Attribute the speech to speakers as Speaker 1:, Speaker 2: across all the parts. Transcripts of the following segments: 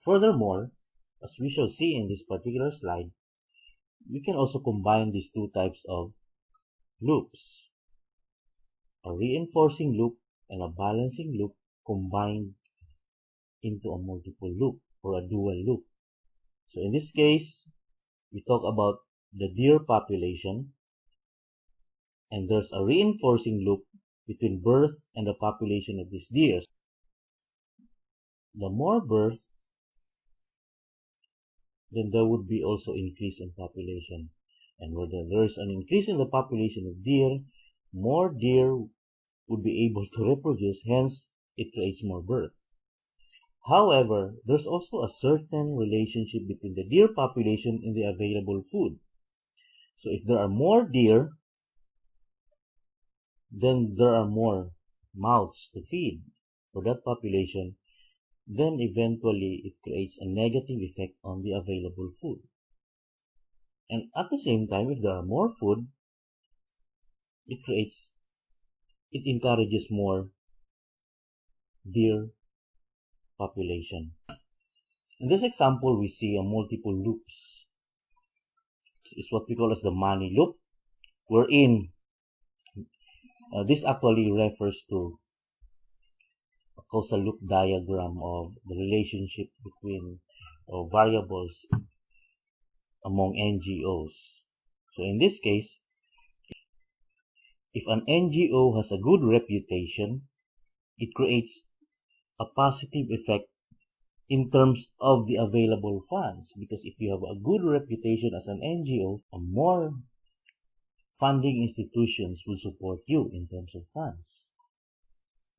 Speaker 1: Furthermore, as we shall see in this particular slide, we can also combine these two types of loops. A reinforcing loop and a balancing loop combined into a multiple loop or a dual loop. So in this case, we talk about the deer population, and there's a reinforcing loop between birth and the population of these deer. The more birth, then there would be also increase in population. And when there is an increase in the population of deer, more deer would be able to reproduce, hence it creates more birth. However, there's also a certain relationship between the deer population and the available food. So if there are more deer, then there are more mouths to feed for that population, then eventually it creates a negative effect on the available food. And at the same time, if there are more food, it encourages more deer population. In this example, we see a multiple loops. This is what we call as the money loop, wherein this actually refers to a causal loop diagram of the relationship between variables among NGOs. So in this case, if an NGO has a good reputation, it creates a positive effect in terms of the available funds, because if you have a good reputation as an NGO, more funding institutions will support you in terms of funds.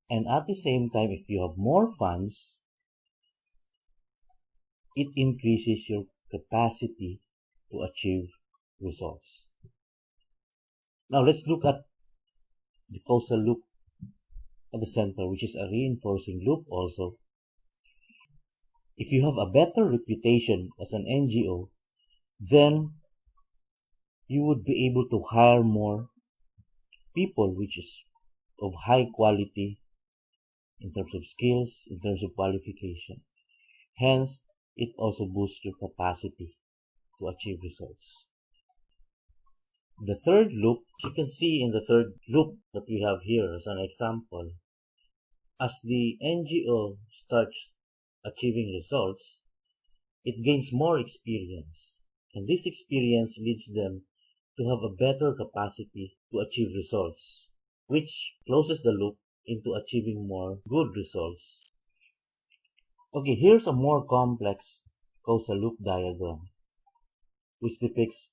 Speaker 1: And at the same time, if you have more funds, it increases your capacity to achieve results. Now let's look at the causal loop at the center, which is a reinforcing loop also. If you have a better reputation as an NGO, then you would be able to hire more people, which is of high quality in terms of skills, in terms of qualification. Hence, it also boosts your capacity to achieve results. The third loop, as you can see in the third loop that we have here as an example, as the NGO starts achieving results, it gains more experience, and this experience leads them to have a better capacity to achieve results, which closes the loop into achieving more good results. Okay, here's a more complex causal loop diagram, which depicts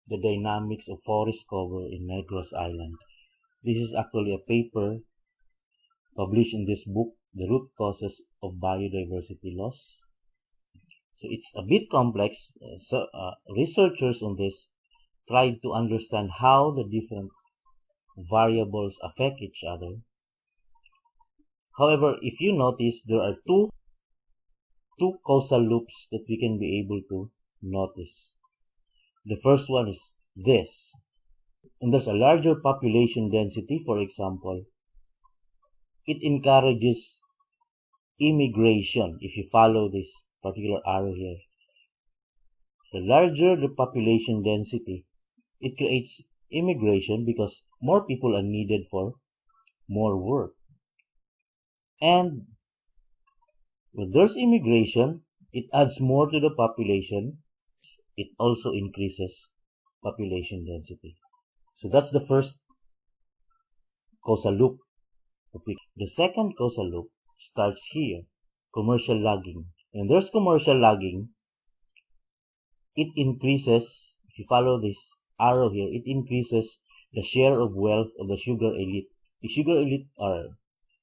Speaker 1: the dynamics of forest cover in Negros Island. This is actually a paper published in this book, The Root Causes of Biodiversity Loss. So it's a bit complex. Researchers on this tried to understand how the different variables affect each other. However, if you notice, there are two causal loops that we can be able to notice. The first one is this. And there's a larger population density, for example, it encourages immigration. If you follow this particular arrow here, the larger the population density, it creates immigration because more people are needed for more work. And when there's immigration, it adds more to the population. It also increases population density. So that's the first causal loop. The second causal loop starts here, commercial logging. When there's commercial logging, it increases, if you follow this arrow here, it increases the share of wealth of the sugar elite. The sugar elite are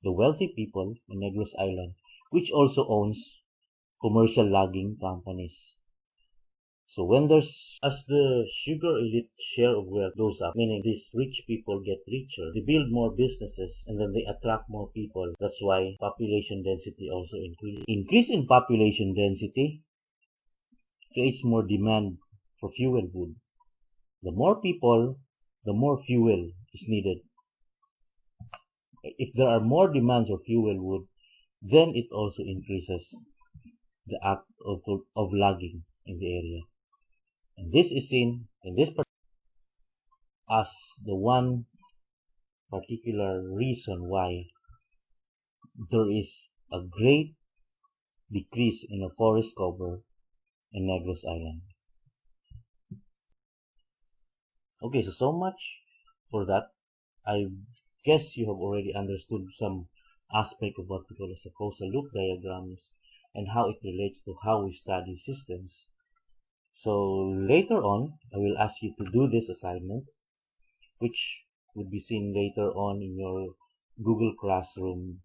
Speaker 1: the wealthy people in Negros Island, which also owns commercial logging companies. So as the sugar elite share of wealth goes up, meaning these rich people get richer, they build more businesses, and then they attract more people. That's why population density also increases. Increase in population density creates more demand for fuel wood. The more people, the more fuel is needed. If there are more demands for fuel wood, then it also increases the act of logging in the area. And this is seen in this as the one particular reason why there is a great decrease in the forest cover in Negros Island. Okay, so much for that. I guess you have already understood some aspect of what we call as a causal loop diagrams and how it relates to how we study systems. So later on, I will ask you to do this assignment, which would be seen later on in your Google Classroom.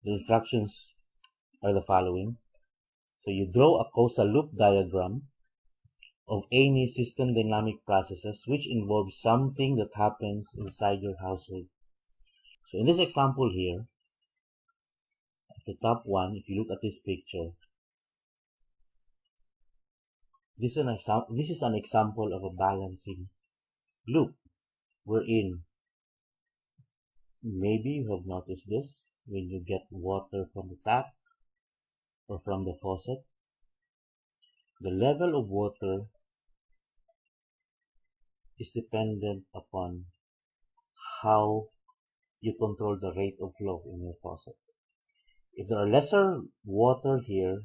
Speaker 1: The instructions are the following. So you draw a causal loop diagram of any system dynamic processes which involves something that happens inside your household. So in this example here, at the top one, if you look at this picture, this is an example of a balancing loop wherein maybe you have noticed this when you get water from the tap or from the faucet. The level of water is dependent upon how you control the rate of flow in your faucet. If there are lesser water here,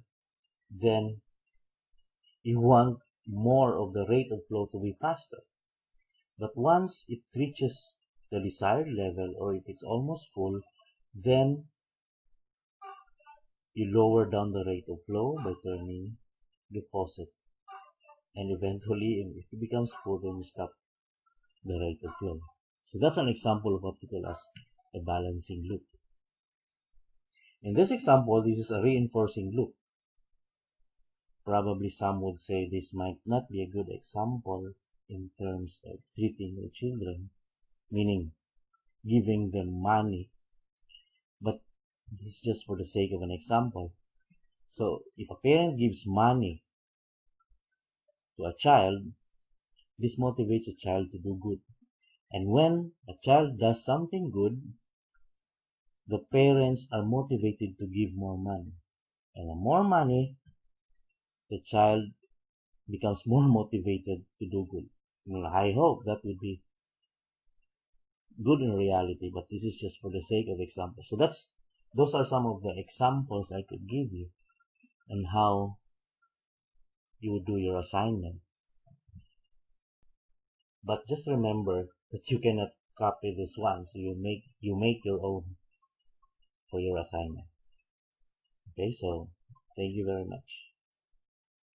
Speaker 1: then you want more of the rate of flow to be faster. But once it reaches the desired level, or if it's almost full, then you lower down the rate of flow by turning the faucet. And eventually, if it becomes full, then you stop the rate of flow. So that's an example of what we call as a balancing loop. In this example, this is a reinforcing loop. Probably some would say this might not be a good example in terms of treating your children, meaning giving them money. But this is just for the sake of an example. So if a parent gives money to a child, this motivates a child to do good. And when a child does something good, the parents are motivated to give more money. And the more money, the child becomes more motivated to do good. I hope that would be good in reality, but this is just for the sake of example. So those are some of the examples I could give you on how you would do your assignment. But just remember that you cannot copy this one, so you make your own for your assignment. Okay, so thank you very much.